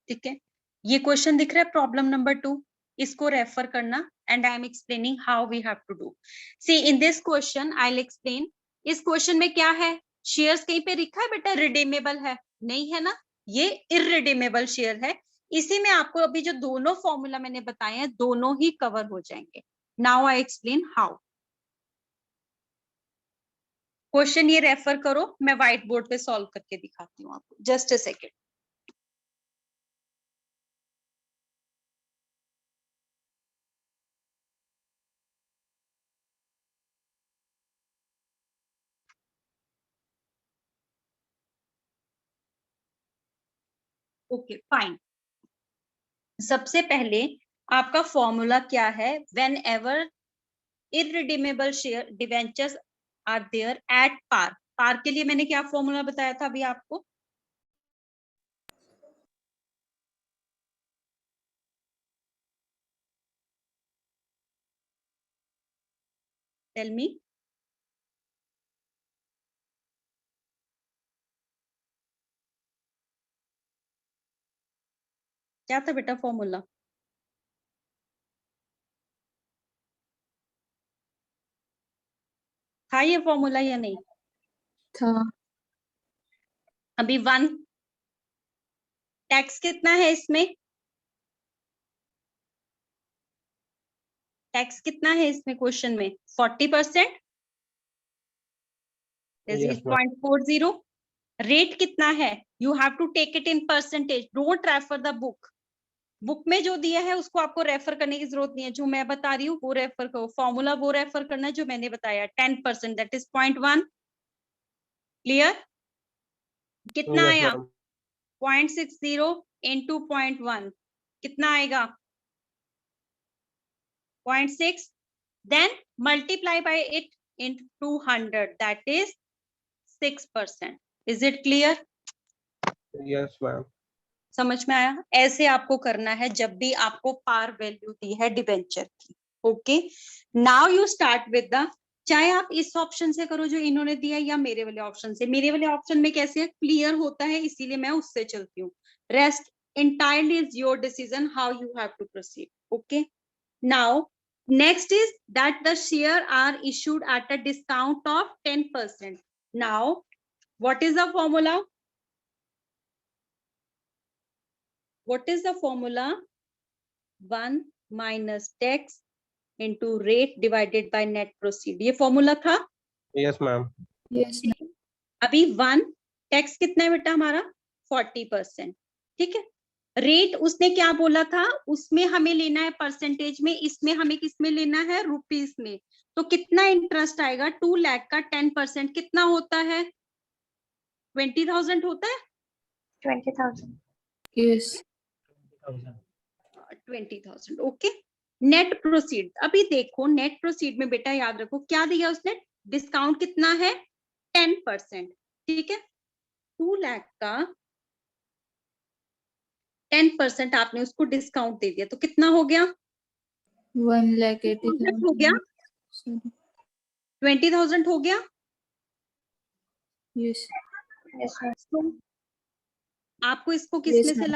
ठीक है, ये क्वेश्चन दिख रहा है प्रॉब्लम नंबर 2, इसको रेफर करना and I am explaining how we have to do. See in this question I will explain. इस क्वेश्चन में क्या है, शेयर्स कहीं पे लिखा है बेटा रिडीमेबल है, नहीं है ना, ये इररिडीमेबल शेयर है। इसी में आपको अभी जो दोनों फॉर्मूला मैंने बताए हैं दोनों ही कवर हो जाएंगे। Now I explain how. Question ये रेफर करो, मैं व्हाइट बोर्ड पे सॉल्व करके दिखाती हूँ आपको, just a second. Okay fine. सबसे पहले आपका फॉर्मूला क्या है, whenever irredeemable share debentures are there at par. Par के लिए मैंने क्या फॉर्मूला बताया था अभी आपको, टेल मी। क्या था बेटा फॉर्मूला, था ये फॉर्मूला या नहीं था। अभी 1 टैक्स कितना है इसमें, टैक्स कितना है इसमें क्वेश्चन में, 40%, दिस इज 0.40। रेट कितना है, you have to take it in percentage, don't refer the book. Book में जो दिया है उसको आपको रेफर करने की जरूरत नहीं है, जो मैं बता रही हूँ वो रेफर करो। फॉर्मूला वो रेफर करना है जो मैंने बताया, 10%, दैट इज 0.1। क्लियर, कितना आया, 0.60 इंटू 0.1 कितना आएगा, 0.6, then multiply by it into 100, that is 6%. Is it clear? Yes, ma'am. समझ में आया? ऐसे आपको करना है जब भी आपको पार वैल्यू दी है डिबेंचर की। Okay, now you start with the, चाहे आप इस ऑप्शन से करो जो इन्होंने दिया या मेरे वाले ऑप्शन से। मेरे वाले ऑप्शन में कैसे क्लियर होता है इसीलिए मैं उससे चलती हूँ। Rest entirely is your decision how you have to proceed. Okay, now next is that the share are issued at a discount of 10%. Now what is the formula, what is the formula, 1 minus tax into rate divided by net proceed, ये formula था। Yes, ma'am. Yes, ma'am. अभी 1 tax कितना है बेटा हमारा, 40%। ठीक है, rate उसने क्या बोला था, उसमें हमें लेना है परसेंटेज में, इसमें हमें किस में लेना है, रुपीस में। तो कितना इंटरेस्ट आएगा, 2 लाख का 10% कितना होता है, 20,000 होता है, 20,000. Yes. 20,000। Okay, net proceed. अभी देखो नेट प्रोसीड में बेटा याद रखो क्या दिया उसने, डिस्काउंट कितना है, 10%। ठीक है, 2 लाख का 10% आपने उसको डिस्काउंट दे दिया, तो कितना हो गया? 1,80,000 हो गया, Sorry. 20,000 हो गया। Yes. Yes, ma'am. तो आपको इसको किस Yes, में से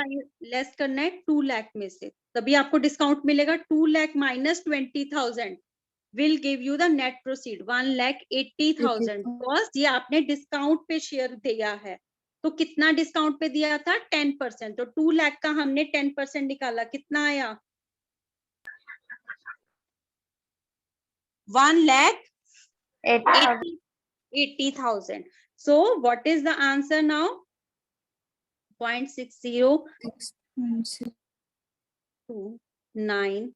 लेस करना है? 2 लाख में से, तभी आपको डिस्काउंट मिलेगा। 2 lakh minus 20,000 will give you the net proceed 1,80,000, because ये आपने डिस्काउंट पे शेयर दिया है। तो कितना डिस्काउंट पे दिया था? 10%। तो 2 लाख का हमने 10% निकाला, कितना आया? 80,000. 1,80,000. So what is the answer now? 0.6029. 6.6.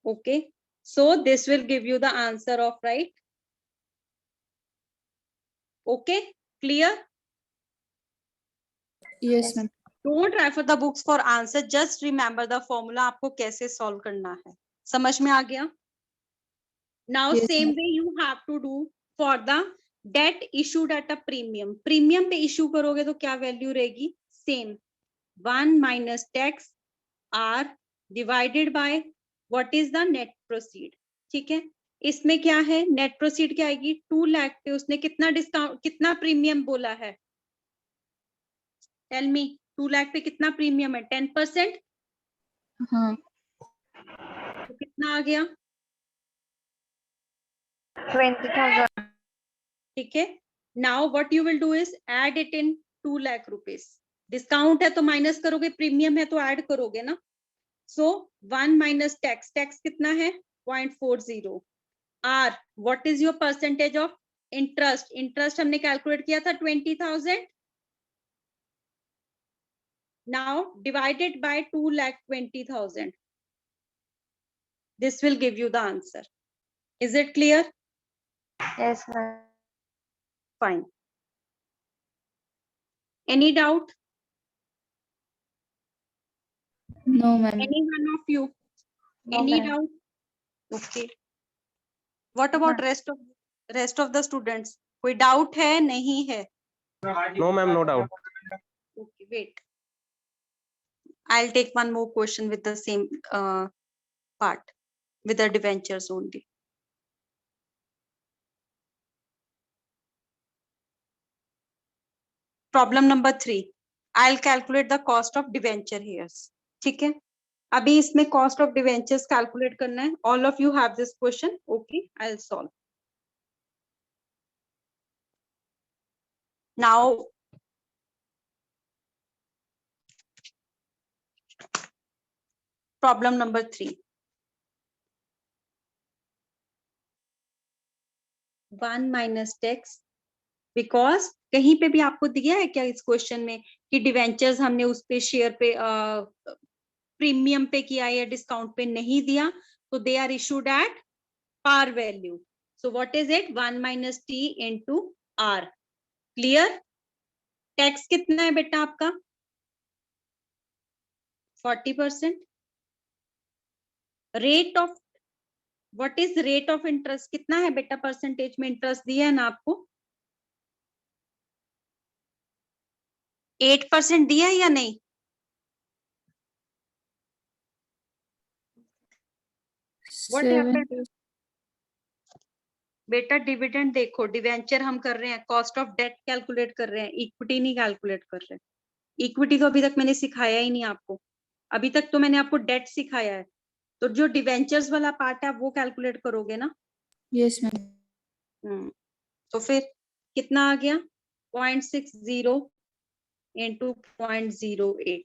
Okay, so this will give you the answer of right. Okay, clear? Yes, ma'am. Don't refer the books for answer, just remember the formula आपको कैसे solve करना है। समझ में आ गया? Now Yes, same ma'am. way you have to do for the debt issued at a premium. Premium पे issue करोगे तो क्या value रहेगी? Same, 1 minus tax R divided by what is the net proceed. ठीक है, इसमें क्या है? नेट प्रोसीड क्या आएगी? 2 लाख पे उसने कितना डिस्काउंट, कितना प्रीमियम बोला है? टेल मी, 2 लाख पे कितना प्रीमियम है? 10%। हाँ. तो कितना आ गया? 20,000. ठीक है, now what you will do is add it in 2 lakh rupees. Discount है तो माइनस करोगे, प्रीमियम है तो ऐड करोगे ना। सो 1 माइनस टैक्स, टैक्स कितना है? 0.40। R, what is your percentage of interest? Interest हमने कैलकुलेट किया था 20,000। Now divided by 2,20,000. This will give you the answer. Is it clear? Yes, ma'am. Fine. Any doubt? No, ma'am. Any one of you? No, Any ma'am. doubt? Okay. What about rest of the students? कोई doubt है? नहीं है? No ma'am, no doubt. Okay, wait. I'll take one more question with the same part, with the debentures only. Problem number 3. I'll calculate the cost of debenture here. ठीक है, अभी इसमें cost of debentures calculate करना है. All of you have this question. Okay, I'll solve. Now, problem number 3. 1 minus tax, because कहीं पे भी आपको दिया है क्या इस क्वेश्चन में कि डिवेंचर्स हमने उस पे शेयर पे प्रीमियम पे किया या डिस्काउंट पे नहीं दिया, तो they are issued at par value. So what is it? 1 minus t into r. Clear? Tax कितना है बेटा आपका? 40%. Rate of, what is rate of interest? कितना है बेटा परसेंटेज में इंटरेस्ट दिया है ना आपको? 8% दिया है या नहीं? What happened? बेटा डिविडेंड देखो, डिवेंचर हम कर रहे हैं, कॉस्ट ऑफ डेट कैलकुलेट कर रहे हैं, इक्विटी नहीं कैलकुलेट कर रहे हैं. इक्विटी तो अभी तक मैंने सिखाया ही नहीं आपको. अभी तक तो मैंने आपको डेट सिखाया है, तो जो डिवेंचर्स वाला पार्ट है वो कैलकुलेट करोगे ना. Yes, ma'am. तो फिर कितना आ गया? 0.60 into 0.08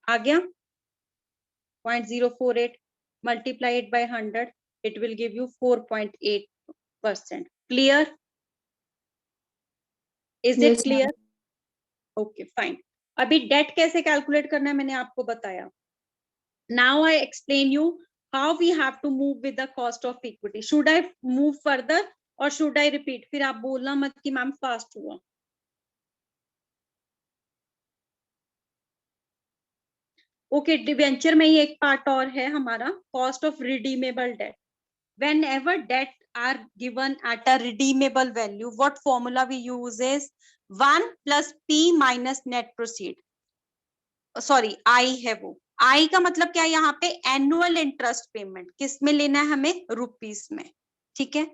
आ गया. 0.048 multiply it by 100, it will give you 4.8%. Clear? Is Yes, it clear? ma'am. Okay, fine. अभी डेट कैसे कैलकुलेट करना है मैंने आपको बताया. Now I explain you how we have to move with the cost of equity. Should I move further or should I repeat? फिर आप बोलना मत कि मैम फास्ट हुआ. ओके, डिवेंचर में ही एक पार्ट और है हमारा, cost of redeemable debt. Whenever debt are given at a redeemable value, what formula we use is 1 plus P minus net proceed. Sorry I है वो, आई का मतलब क्या है यहाँ पे, एनुअल इंटरेस्ट पेमेंट। किस में लेना है हमें, रुपीस में, ठीक है।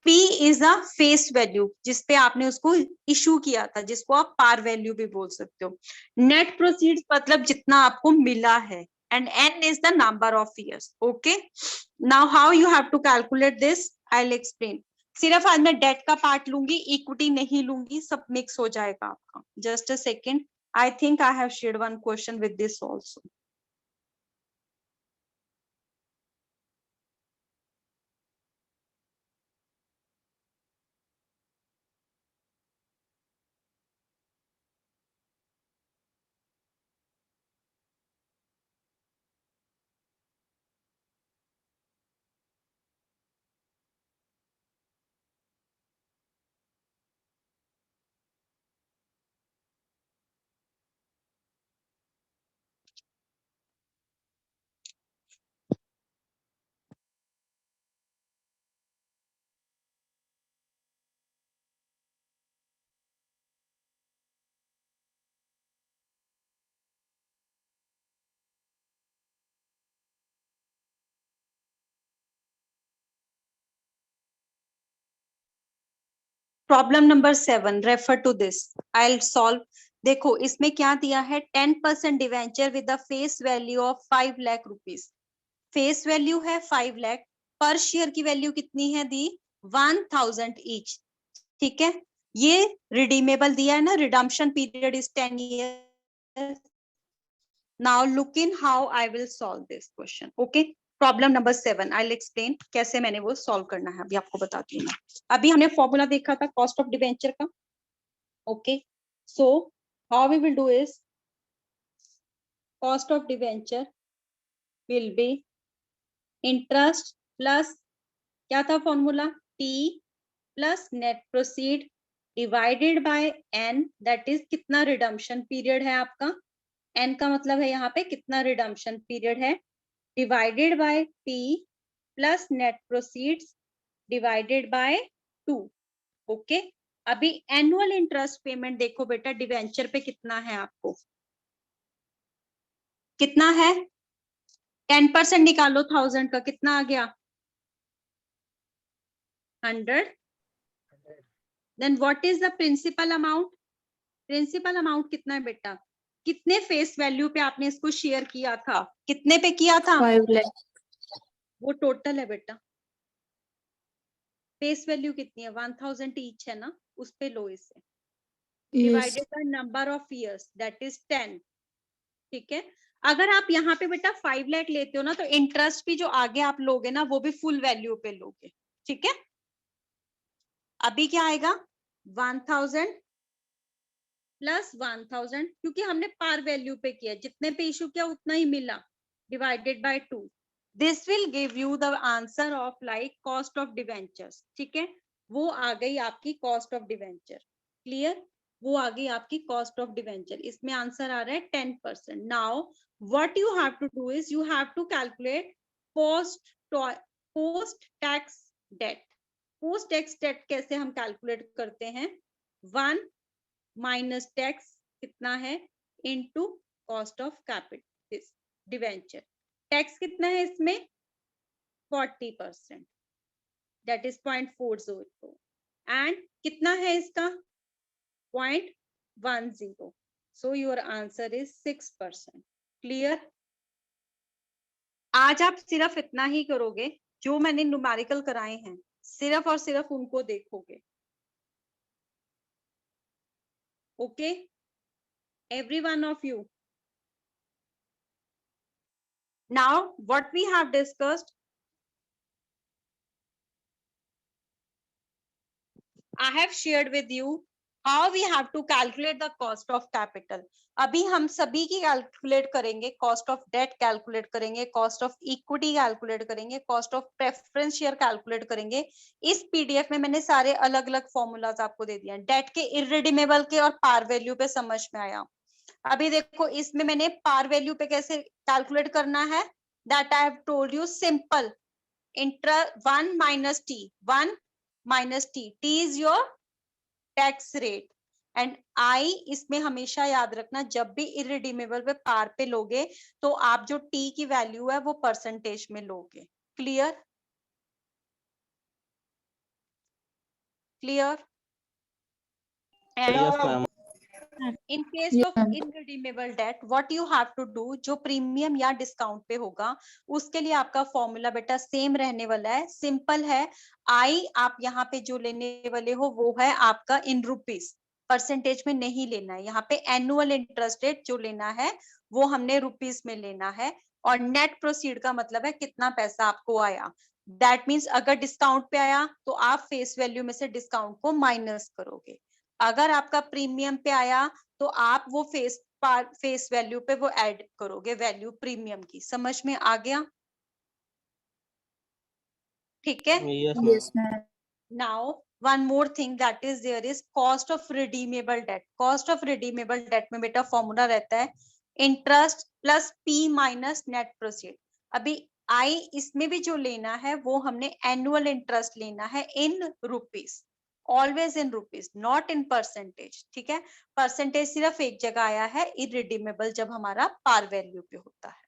P is a face value, जिसपे आपने उसको इशू किया था, जिसको आप पार वैल्यू भी बोल सकते हो। नेट प्रोसीड्स मतलब जितना आपको मिला है, and N is the number of years. Okay, now how you have to calculate this, I will explain. सिर्फ आज मैं डेट का पार्ट लूंगी, इक्विटी नहीं लूंगी, सब मिक्स हो जाएगा आपका। Just a second, I think I have shared one question with this also. Problem number 7, refer to this, I will solve. देखो इसमें क्या दिया है, 10% debenture with the face value of 5 lakh rupees. Face value है 5 लाख, पर शेयर की value कितनी है दी, 1000 ईच, ठीक है। ये रिडीमेबल दिया है ना, redemption period is 10 year. Now look in how I will solve this question. Okay, problem number 7, I will explain कैसे मैंने वो सॉल्व करना है, अभी आपको बताती हूँ मैं। अभी हमने फॉर्मूला देखा था कॉस्ट ऑफ डिवेंचर का। Okay, so how we will do is, cost of debenture will be interest plus, क्या था formula, T plus net proceed divided by N, that is कितना रिडम्पशन पीरियड है आपका, एन का मतलब है यहाँ पे कितना रिडम्पशन पीरियड है, divided by T plus net proceeds divided by 2। ओके, अभी एनुअल इंटरेस्ट पेमेंट देखो बेटा, डिवेंचर पे कितना है आपको, कितना है, 10% निकालो 1000 का, कितना आ गया, 100। Then what is the principal amount, principal amount कितना है बेटा, कितने फेस वैल्यू पे आपने इसको शेयर किया था, कितने पे किया था, 5 lakh. वो टोटल है बेटा। फेस वैल्यू कितनी है, 1000 ईच है ना, उस पे लो इसे, Yes. Divided by number of years, that is 10, ठीक है। अगर आप यहाँ पे बेटा 5 लाख लेते हो ना, तो इंटरेस्ट भी जो आगे आप लोगे ना, वो भी फुल वैल्यू पे लोगे, ठीक है। अभी क्या आएगा, 1000 प्लस 1000, क्योंकि हमने पार वैल्यू पे किया, जितने पे इशू किया उतना ही मिला, divided by 2। This will give you the answer of like cost of debentures, ठीक है। वो आ गई आपकी कॉस्ट ऑफ डिवेंचर, क्लियर, वो आ गई आपकी कॉस्ट ऑफ डिवेंचर। इसमें आंसर आ रहा है 10%। Now what you have to do is, you have to calculate post tax debt. Post tax debt कैसे हम कैलकुलेट करते हैं, 1 माइनस टैक्स कितना है, into cost of capital debenture. Tax कितना है इसमें, 40%, दैट इज 0.402, एंड कितना है इसका, 0.10, so your answer is 6%। Clear, आज आप सिर्फ इतना ही करोगे, जो मैंने न्यूमेरिकल कराए हैं सिर्फ और सिर्फ उनको देखोगे। Okay, every one of you. Now what we have discussed, I have shared with you how we have to calculate the cost of capital. अभी हम सभी की कैलकुलेट करेंगे, कॉस्ट ऑफ डेट कैलकुलेट करेंगे, कॉस्ट ऑफ इक्विटी कैलकुलेट करेंगे, cost of preference share calculate करेंगे। इस PDF में मैंने सारे अलग अलग फॉर्मूलाज आपको दे दिए हैं, डेट के, इररिडीमेबल के और पार वैल्यू पे समझ में आया। अभी देखो इसमें मैंने पार वैल्यू पे कैसे कैलकुलेट करना है, that I have told you, simple, interest 1 - t, 1 - t, t is your tax rate, and I इसमें हमेशा याद रखना, जब भी इरिडीमेबल पे पार पे लोगे तो आप जो टी की वैल्यू है वो परसेंटेज में लोगे। Clear? Clear? Yes ma'am. In case Yeah, of ma'am. Irredeemable debt what you have to do, जो प्रीमियम या डिस्काउंट पे होगा उसके लिए आपका फॉर्मूला बेटा सेम रहने वाला है, सिंपल है। आई आप यहाँ पे जो लेने वाले हो वो है आपका इन रुपीस, परसेंटेज में नहीं लेना है। यहाँ पे एनुअल इंटरेस्ट रेट जो लेना है वो हमने रुपीस में लेना है, और नेट प्रोसीड का मतलब है कितना पैसा आपको आया। दैट मीन्स अगर डिस्काउंट पे आया तो आप फेस वैल्यू में से डिस्काउंट को माइनस करोगे, अगर आपका प्रीमियम पे आया तो आप वो फेस वैल्यू पे वो ऐड करोगे वैल्यू प्रीमियम की। समझ में आ गया? ठीक है। Yes Yes, ma'am. ma'am. Now one more thing that is there is cost of redeemable debt. Cost of redeemable debt में बेटा फॉर्मूला रहता है interest plus P minus net proceed. अभी आई इसमें भी जो लेना है वो हमने एनुअल इंटरेस्ट लेना है in rupees, always in rupees, not in percentage. ठीक है, परसेंटेज सिर्फ एक जगह आया है इरिडीमेबल जब हमारा पार वैल्यू पे होता है।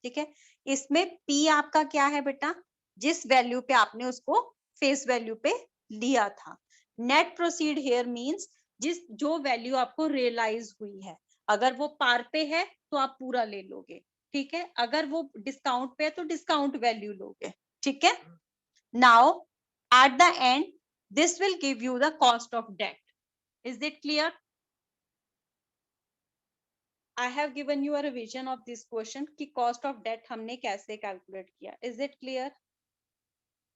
ठीक है, इसमें पी आपका क्या है बेटा, जिस वैल्यू पे आपने उसको फेस वैल्यू पे लिया था। नेट प्रोसीड हेयर मींस जो वैल्यू आपको रियलाइज हुई है, अगर वो पार पे है तो आप पूरा ले लोगे। ठीक है, अगर वो डिस्काउंट पे है तो डिस्काउंट वैल्यू लोगे। ठीक है, now at the end this will give you the cost of debt. Is it clear? I have given you a revision of this question कि cost of debt हमने कैसे calculate किया। Is it clear?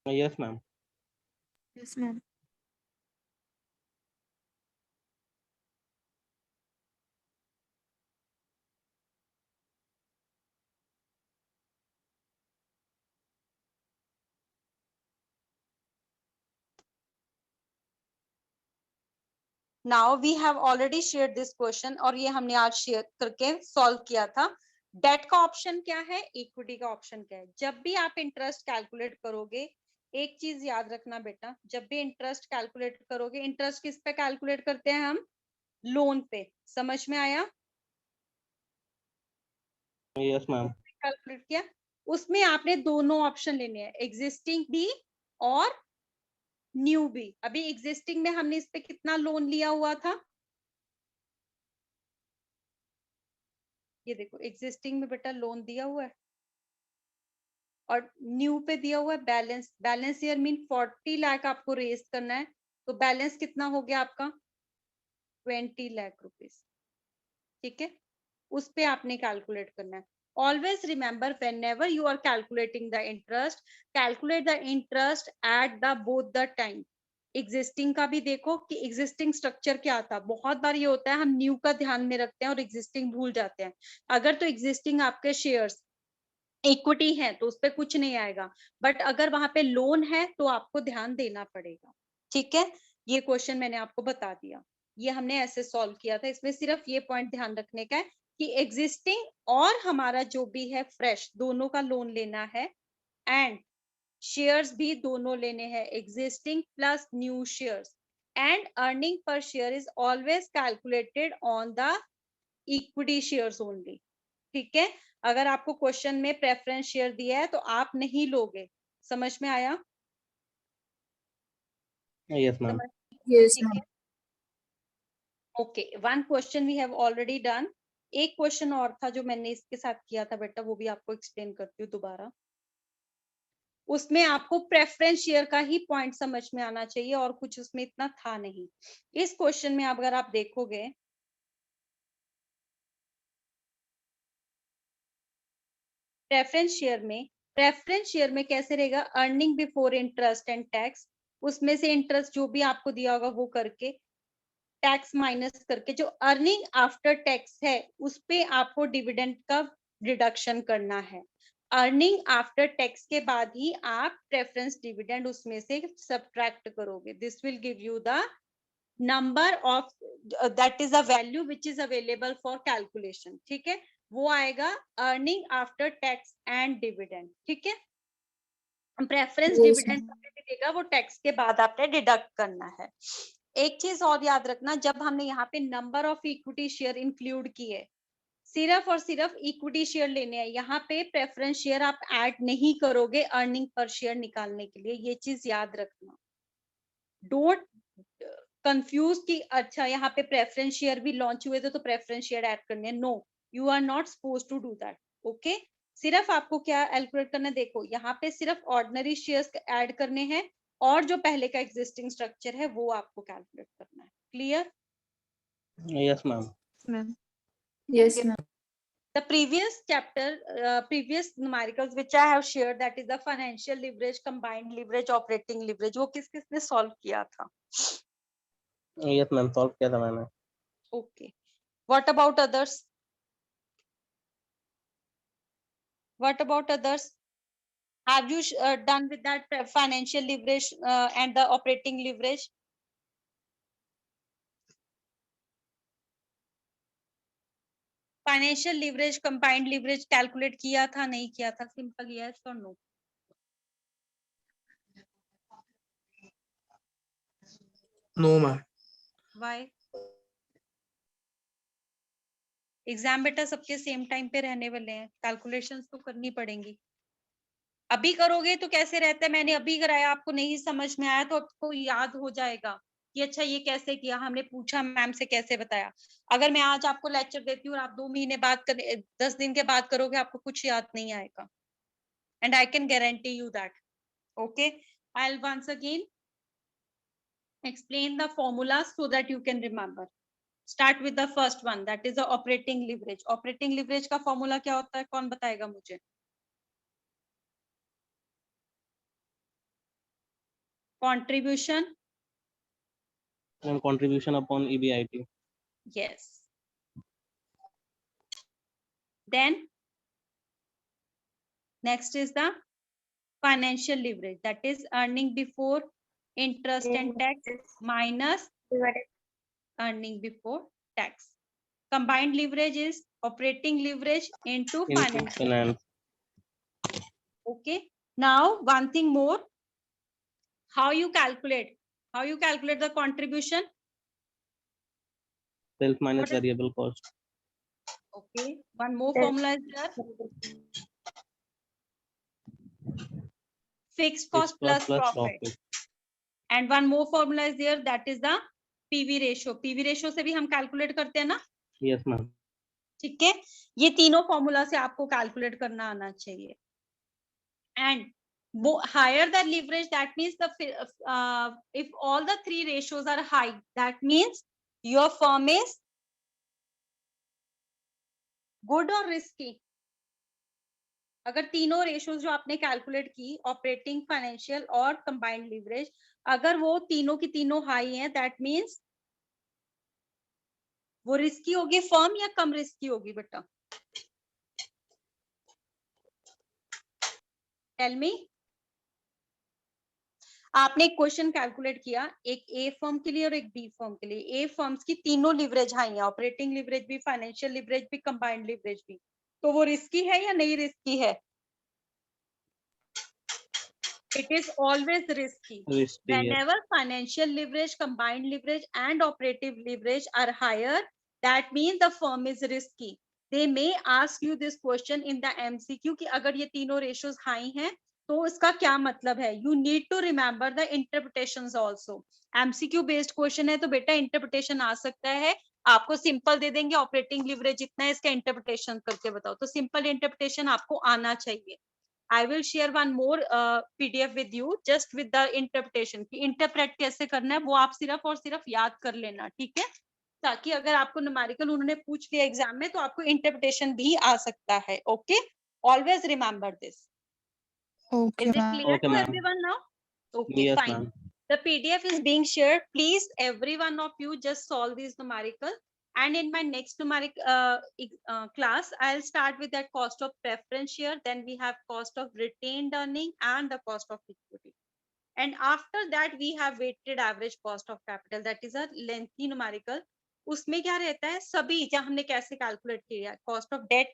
Yes ma'am. Yes, ma'am. Now we have already shared this question और ये हमने आज share करके solve किया था। डेट का ऑप्शन क्या है, इक्विटी का ऑप्शन क्या है। जब भी आप इंटरेस्ट कैलकुलेट करोगे एक चीज याद रखना बेटा, जब भी इंटरेस्ट कैलकुलेट करोगे, इंटरेस्ट किस पे कैलकुलेट करते हैं हम, लोन पे। समझ में आया? Yes ma'am. कैलकुलेट किया, उसमें आपने दोनों ऑप्शन लेने हैं, एग्जिस्टिंग भी और न्यू भी। अभी एग्जिस्टिंग में हमने इस पे कितना लोन लिया हुआ था, ये देखो एग्जिस्टिंग में बेटा लोन दिया हुआ है, और न्यू पे दिया हुआ है balance. Balance year mean 40 lakh आपको रेज करना है, तो बैलेंस कितना हो गया आपका 20 लाख रुपीस। ठीक है, उस पे आपने कैलकुलेट करना है। Always remember whenever you are calculating the interest, calculate the interest at the both the time। Existing का भी देखो कि एग्जिस्टिंग स्ट्रक्चर क्या था। बहुत बार ये होता है हम न्यू का ध्यान में रखते हैं और एग्जिस्टिंग भूल जाते हैं। अगर तो एग्जिस्टिंग आपके शेयर्स इक्विटी है तो उस पर कुछ नहीं आएगा, बट अगर वहां पे लोन है तो आपको ध्यान देना पड़ेगा। ठीक है, ये क्वेश्चन मैंने आपको बता दिया, ये हमने ऐसे सॉल्व किया था। इसमें सिर्फ ये पॉइंट ध्यान रखने का है कि एग्जिस्टिंग और हमारा जो भी है फ्रेश, दोनों का लोन लेना है, एंड शेयर्स भी दोनों लेने हैं, existing plus new shares. And earning पर share is always calculated on the equity shares only. ठीक है, अगर आपको क्वेश्चन में प्रेफरेंस शेयर दिया है तो आप नहीं लोगे। समझ में आया? Yes ma'am. समझ, Yes, ठीक ma'am. है। Okay, one question we have already done. एक क्वेश्चन और था जो मैंने इसके साथ किया था बेटा, वो भी आपको एक्सप्लेन करती हूँ दोबारा। उसमें आपको प्रेफरेंस शेयर का ही पॉइंट समझ में आना चाहिए, और कुछ उसमें इतना था नहीं। इस क्वेश्चन में अगर आप देखोगे, प्रेफरेंस शेयर में कैसे रहेगा, earning before interest and tax, उसमें से इंटरेस्ट जो भी आपको दिया होगा वो करके, टैक्स माइनस करके, जो अर्निंग आफ्टर टैक्स है उस पे आपको डिविडेंड का रिडक्शन करना है। अर्निंग आफ्टर टैक्स के बाद ही आप प्रेफरेंस डिविडेंड उसमें से सब्ट्रैक्ट करोगे। This will give you the number of, that is a value which is available for calculation. ठीक है, वो आएगा earning after tax and dividend. ठीक है, प्रेफरेंस Yes, डिविडेंड ma'am. देगा वो टैक्स के बाद आपने डिडक्ट करना है। एक चीज और याद रखना, जब हमने यहाँ पे number of equity share include किए, सिर्फ और सिर्फ इक्विटी शेयर लेने हैं, यहाँ पे प्रेफरेंस शेयर आप ऐड नहीं करोगे अर्निंग पर शेयर निकालने के लिए, ये चीज याद रखना। डोंट कंफ्यूज कि अच्छा यहाँ पे प्रेफरेंस शेयर भी लॉन्च हुए थे तो प्रेफरेंस शेयर ऐड करने हैं, no, you are not suppose to do that. Okay, सिर्फ आपको क्या कैलकुलेट करना है, देखो यहाँ पे सिर्फ ऑर्डिनरी शेयर्स ऐड करने हैं और जो पहले का एग्जिस्टिंग स्ट्रक्चर है वो आपको कैलकुलेट करना है। Clear? Yes ma'am. Ma'am. Yes, ma'am. The previous chapter, previous numericals which I have shared, that is the financial leverage, combined leverage, operating leverage, वो किस किसने solve किया था? यस मैम, सॉल्व किया था मैंने। Okay. What about others? What about others? Have you done with that financial leverage and the operating leverage? Financial leverage, combined leverage calculate किया था, नहीं किया था? Simple yes or no? No, ma'am. Why? Exam बेटा सबके same time पे रहने वाले हैं, कैलकुलेशंस तो करनी पड़ेंगी। अभी करोगे तो कैसे रहता है, मैंने अभी कराया, आपको नहीं समझ में आया तो आपको याद हो जाएगा कि अच्छा ये कैसे किया, हमने पूछा मैम से कैसे बताया। अगर मैं आज आपको लेक्चर देती हूँ और आप 2 महीने बाद 10 दिन के बाद करोगे, आपको कुछ याद नहीं आएगा। And I can guarantee you that. Okay, I will once again explain the formula so that you can remember. Start with the first one, that is the operating leverage. Operating leverage का formula क्या होता है, कौन बताएगा मुझे? Contribution. Contribution upon EBIT. Yes. Then next is the financial leverage, that is earning before interest and tax minus earning before tax. Combined leverage is operating leverage into financial. Finance. Okay, now one thing more, how you calculate the contribution? Self minus What is- variable cost. Okay, one more Yes. formula is there, fixed cost plus profit. And one more formula is there, that is the PV ratio. PV ratio से भी हम calculate करते हैं ना? Yes ma'am. ठीक है, ये तीनों फॉर्मूला से आपको कैलकुलेट करना आना चाहिए। And higher the leverage, that means if all the 3 ratios are high, that means your firm is good or risky. अगर तीनों रेशियोज जो आपने कैलकुलेट की, ऑपरेटिंग, फाइनेंशियल और कंबाइंड लीवरेज, अगर वो तीनों की तीनों हाई हैं, दैट मींस वो रिस्की होगी फर्म या कम रिस्की होगी बेटा? Tell me. आपने एक क्वेश्चन कैलकुलेट किया, एक ए फर्म के लिए और एक बी फर्म के लिए। ए फर्म्स की तीनों लिवरेज हाई है, ऑपरेटिंग लिवरेज भी, फाइनेंशियल लिवरेज भी, कंबाइंड लिवरेज भी, तो वो रिस्की है या नहीं रिस्की है? It is always risky. Whenever financial leverage, combined leverage and operative leverage are higher, that means the firm is risky. They may ask you this question in the MCQ कि अगर ये तीनों ratios high हैं तो इसका क्या मतलब है? You need to remember the interpretations also. MCQ based question है तो बेटा interpretation आ सकता है, आपको सिंपल दे देंगे ऑपरेटिंग लिवरेज इतना है, इसका इंटरप्रिटेशन करके बताओ, तो सिंपल इंटरप्रिटेशन आपको आना चाहिए। I will share one more PDF with you just with the interpretation कि interpret कैसे करना है, वो आप सिर्फ और सिर्फ याद कर लेना, ठीक है? ताकि अगर आपको न्यूमेरिकल उन्होंने पूछ लिया एग्जाम में तो आपको इंटरप्रिटेशन भी आ सकता है। Okay, always remember this. Okay, Is it ma'am. clear Okay, to ma'am. everyone now? Okay, Yes fine. ma'am. The PDF is being shared. Please, every one of you just solve these numerical. And in my next numeric class, I'll start with that cost of preference share. Then we have cost of retained earning and the cost of equity. And after that, we have weighted average cost of capital. That is a lengthy numerical. उसमें क्या रहता है, सभी जहाँ हमने कैसे calculate किया, cost of date,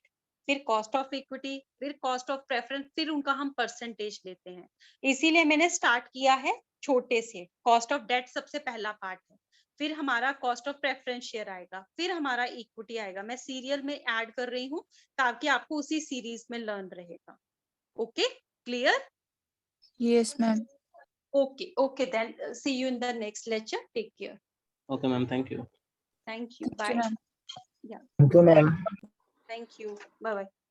फिर कॉस्ट ऑफ इक्विटी, फिर कॉस्ट ऑफ प्रेफरेंस, फिर उनका हम परसेंटेज लेते हैं। इसीलिए मैंने स्टार्ट किया है छोटे से। कॉस्ट ऑफ डेट सबसे पहला पार्ट है, फिर हमारा कॉस्ट ऑफ प्रेफरेंस शेयर आएगा, फिर हमारा इक्विटी आएगा। मैं सीरियल में ऐड कर रही हूँ ताकि आपको उसी सीरीज में लर्न रहेगा। Okay, clear? Yes, ma'am. Okay, okay, then see you in the next lecture. Take care. Okay, ma'am. Thank you. Thank you. Thank you, Bye. ma'am. Yeah, Thank you, ma'am. thank you. Bye bye.